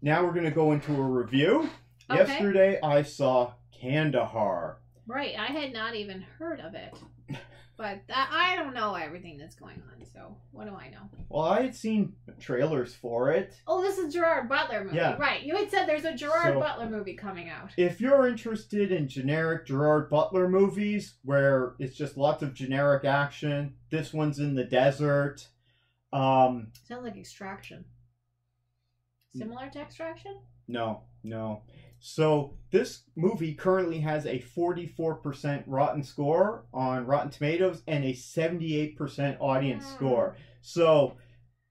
Now we're going to go into a review. Okay. Yesterday I saw Kandahar. Right, I had not even heard of it. But I don't know everything that's going on, so what do I know? Well, I had seen trailers for it. Oh, this is Gerard Butler movie. Yeah. Right, you had said there's a Gerard Butler movie coming out. If you're interested in generic Gerard Butler movies where it's just lots of generic action, this one's in the desert. Sounds like Extraction. Similar to Extraction? No. So this movie currently has a 44% Rotten score on Rotten Tomatoes and a 78% audience score. So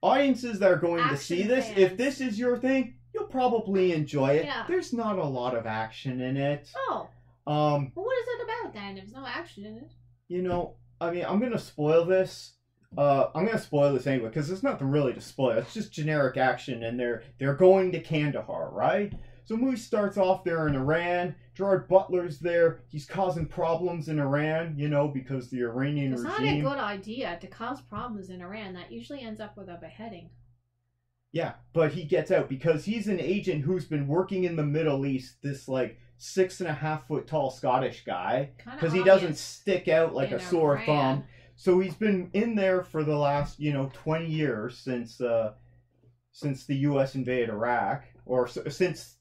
audiences that are going to see this, if this is your thing, you'll probably enjoy it. Yeah. There's not a lot of action in it. Oh. Well, what is it about then? There's no action in it. You know, I mean, I'm going to spoil this. I'm going to spoil this anyway because there's nothing really to spoil. It's just generic action and they're going to Kandahar, right? So the movie starts off there in Iran. Gerard Butler's there. He's causing problems in Iran, you know, because the Iranian regime... It's not a good idea to cause problems in Iran. That usually ends up with a beheading. Yeah, but he gets out because he's an agent who's been working in the Middle East, this, like, 6.5 foot tall Scottish guy. Because he doesn't stick out like a sore thumb. So he's been in there for the last, 20 years since the U.S. invaded Iraq. Or since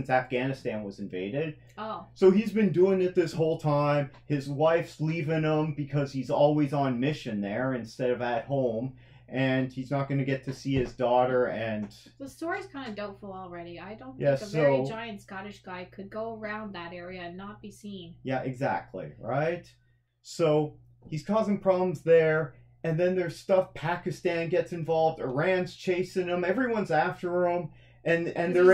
Afghanistan was invaded. Oh. So he's been doing it this whole time. His wife's leaving him because he's always on mission there instead of at home. And he's not going to get to see his daughter and... The story's kind of doubtful already. I don't think a very giant Scottish guy could go around that area and not be seen. Yeah, exactly. Right? So he's causing problems there. And then there's stuff. Pakistan gets involved. Iran's chasing him. Everyone's after him. And they're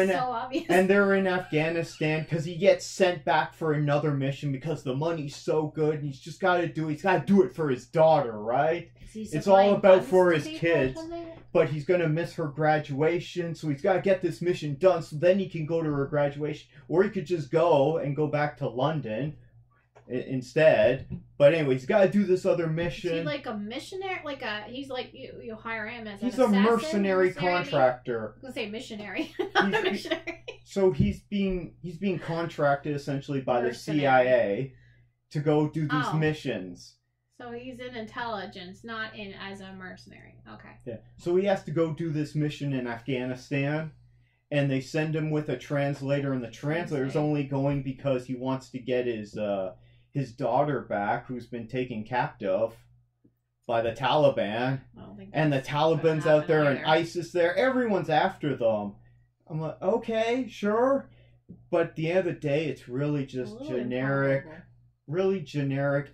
in Afghanistan because he gets sent back for another mission because the money's so good and he's got to do it for his daughter, right? It's all about for his kids, but he's going to miss her graduation, so he's got to get this mission done so then he can go to her graduation, or he could just go back to London instead. But anyway, he's got to do this other mission. Is he like a missionary? He's like you hire him as he's an assassin, a mercenary contractor. I was gonna say missionary, not a missionary. So he's being contracted essentially by the CIA to go do these missions. So he's in intelligence, not in as a mercenary. Okay. Yeah. So he has to go do this mission in Afghanistan. And they send him with a translator, and the translator's only going because he wants to get his daughter back, who's been taken captive by the Taliban. And the Taliban's out there and ISIS there. Everyone's after them. I'm like, okay, sure. But at the end of the day, it's really just generic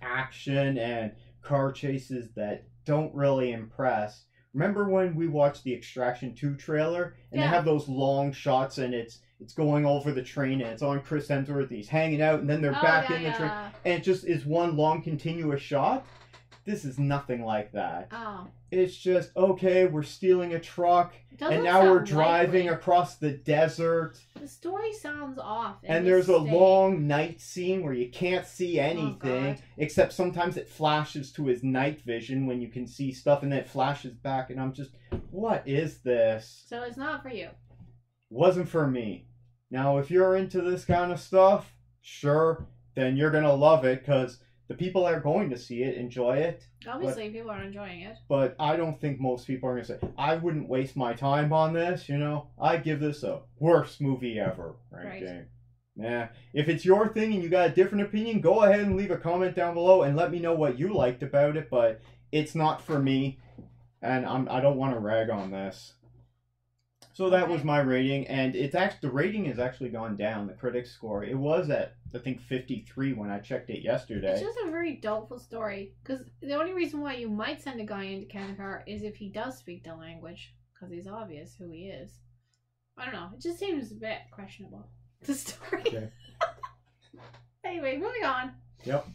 action and car chases that don't really impress. Remember when we watched the Extraction 2 trailer? And they have those long shots and it's going over the train and it's on Chris Hemsworth. He's hanging out and then they're back in the train. And it just is one long continuous shot. This is nothing like that. Oh. It's just, okay, we're stealing a truck and now we're driving across the desert. The story sounds off. And there's a long night scene where you can't see anything, except sometimes it flashes to his night vision when you can see stuff and then it flashes back and I'm just, what is this? So it's not for you. Wasn't for me. Now, if you're into this kind of stuff, sure, then you're going to love it because the people that are going to see it enjoy it. Obviously, people are enjoying it. But I don't think most people are going to say, I wouldn't waste my time on this, I'd give this a worst movie ever ranking. Right. If it's your thing and you got a different opinion, go ahead and leave a comment down below and let me know what you liked about it, but it's not for me, and I don't want to rag on this. So that was my rating, and the rating has actually gone down, the critics score. It was at, I think, 53 when I checked it yesterday. It's just a very doubtful story, because the only reason why you might send a guy into Kandahar is if he does speak the language, because he's obvious who he is. I don't know, it just seems a bit questionable, the story. Okay. Anyway, moving on. Yep.